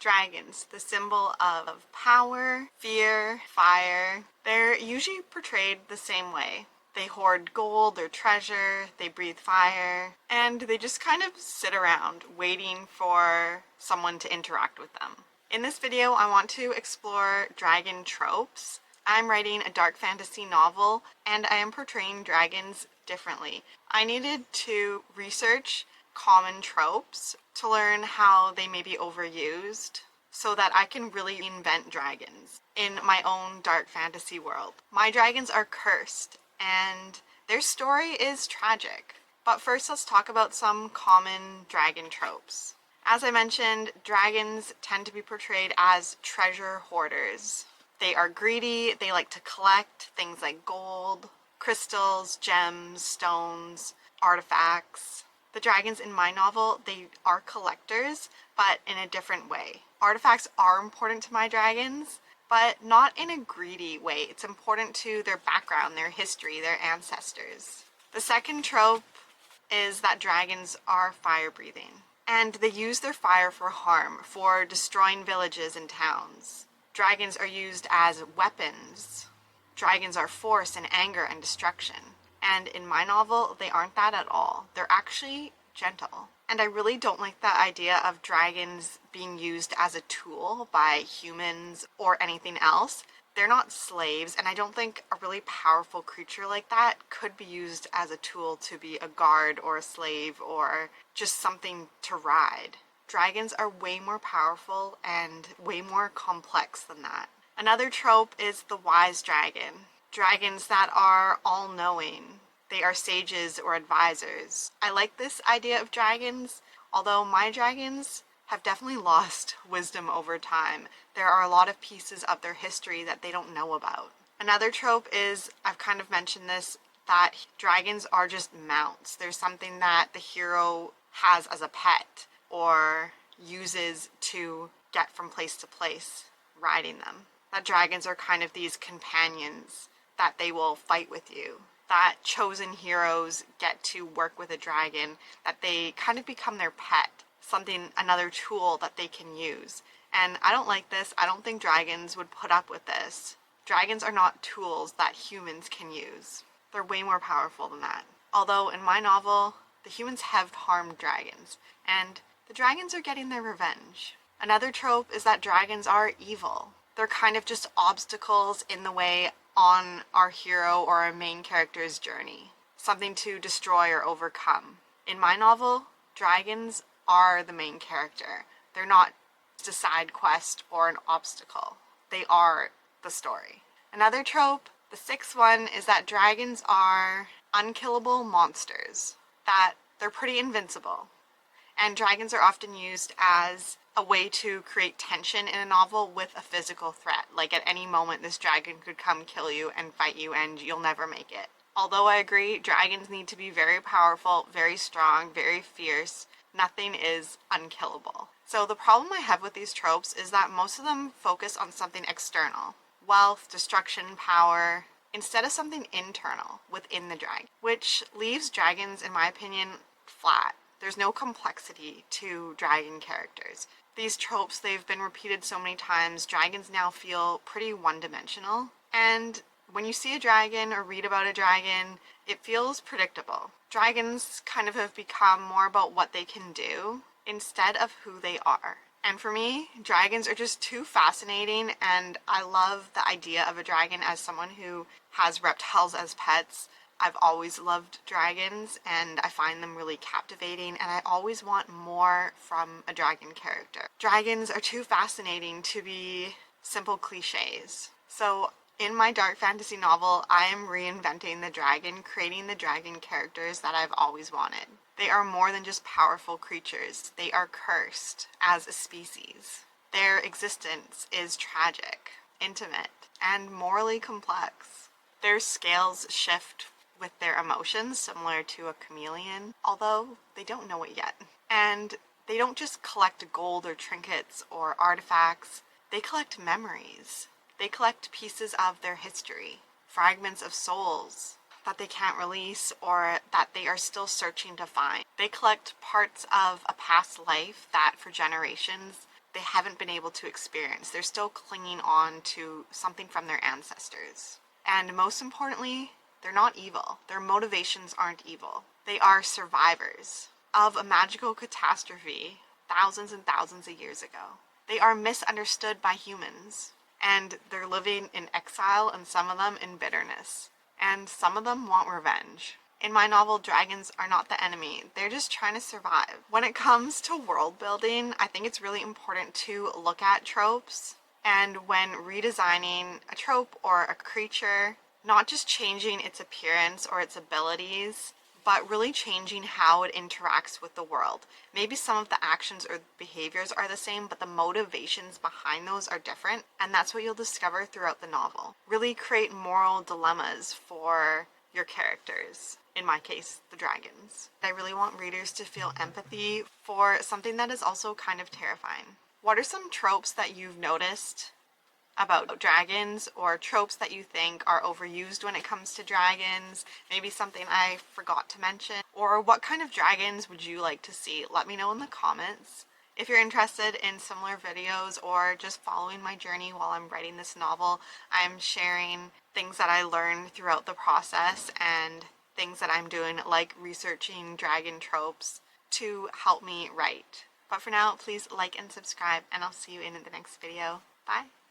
Dragons, the symbol of power, fear, fire. They're usually portrayed the same way. They hoard gold or treasure, they breathe fire, and they just kind of sit around waiting for someone to interact with them. In this video, I want to explore dragon tropes. I'm writing a dark fantasy novel, and I am portraying dragons differently. I needed to research common tropes to learn how they may be overused so that I can really invent dragons in my own dark fantasy world. My dragons are cursed, and their story is tragic. But first, let's talk about some common dragon tropes. As I mentioned, dragons tend to be portrayed as treasure hoarders. They are greedy, they like to collect things like gold, crystals, gems, stones, artifacts. The dragons in my novel, they are collectors, but in a different way. Artifacts are important to my dragons, but not in a greedy way. It's important to their background, their history, their ancestors. The second trope is that dragons are fire-breathing, and they use their fire for harm, for destroying villages and towns. Dragons are used as weapons. Dragons are force and anger and destruction. And in my novel, they aren't that at all. They're actually gentle. And I really don't like the idea of dragons being used as a tool by humans or anything else. They're not slaves, and I don't think a really powerful creature like that could be used as a tool to be a guard or a slave or just something to ride. Dragons are way more powerful and way more complex than that. Another trope is the wise dragon. Dragons that are all-knowing. They are sages or advisors. I like this idea of dragons, although my dragons have definitely lost wisdom over time. There are a lot of pieces of their history that they don't know about. Another trope is, I've kind of mentioned this, that dragons are just mounts. There's something that the hero has as a pet or uses to get from place to place, riding them. That dragons are kind of these companions that they will fight with you. That chosen heroes get to work with a dragon, that they kind of become their pet, another tool that they can use. And I don't like this. I don't think dragons would put up with this. Dragons are not tools that humans can use. They're way more powerful than that. Although in my novel, the humans have harmed dragons, and the dragons are getting their revenge. Another trope is that dragons are evil. They're kind of just obstacles in the way on our hero or our main character's journey. Something to destroy or overcome. In my novel, dragons are the main character. They're not just a side quest or an obstacle. They are the story. Another trope, the sixth one, is that dragons are unkillable monsters. That they're pretty invincible. And dragons are often used as a way to create tension in a novel with a physical threat. Like at any moment, this dragon could come kill you and fight you and you'll never make it. Although I agree, dragons need to be very powerful, very strong, very fierce. Nothing is unkillable. So the problem I have with these tropes is that most of them focus on something external. Wealth, destruction, power, instead of something internal within the dragon. Which leaves dragons, in my opinion, flat. There's no complexity to dragon characters. These tropes, they've been repeated so many times, dragons now feel pretty one-dimensional. And when you see a dragon or read about a dragon, it feels predictable. Dragons kind of have become more about what they can do instead of who they are. And for me, dragons are just too fascinating, and I love the idea of a dragon as someone who has reptiles as pets. I've always loved dragons, and I find them really captivating, and I always want more from a dragon character. Dragons are too fascinating to be simple cliches. So in my dark fantasy novel, I am reinventing the dragon, creating the dragon characters that I've always wanted. They are more than just powerful creatures. They are cursed as a species. Their existence is tragic, intimate, and morally complex. Their scales shift with their emotions, similar to a chameleon, although they don't know it yet. And they don't just collect gold or trinkets or artifacts, they collect memories. They collect pieces of their history, fragments of souls that they can't release or that they are still searching to find. They collect parts of a past life that for generations they haven't been able to experience. They're still clinging on to something from their ancestors. And most importantly, they're not evil. Their motivations aren't evil. They are survivors of a magical catastrophe thousands and thousands of years ago. They are misunderstood by humans, and they're living in exile, and some of them in bitterness. And some of them want revenge. In my novel, dragons are not the enemy. They're just trying to survive. When it comes to world building, I think it's really important to look at tropes. And when redesigning a trope or a creature, not just changing its appearance or its abilities, but really changing how it interacts with the world. Maybe some of the actions or behaviors are the same, but the motivations behind those are different, and that's what you'll discover throughout the novel. Really create moral dilemmas for your characters. In my case, the dragons. I really want readers to feel empathy for something that is also kind of terrifying. What are some tropes that you've noticed about dragons, or tropes that you think are overused when it comes to dragons? Maybe something I forgot to mention. Or what kind of dragons would you like to see? Let me know in the comments. If you're interested in similar videos or just following my journey while I'm writing this novel, I'm sharing things that I learned throughout the process and things that I'm doing, like researching dragon tropes to help me write. But for now, please like and subscribe, and I'll see you in the next video. Bye!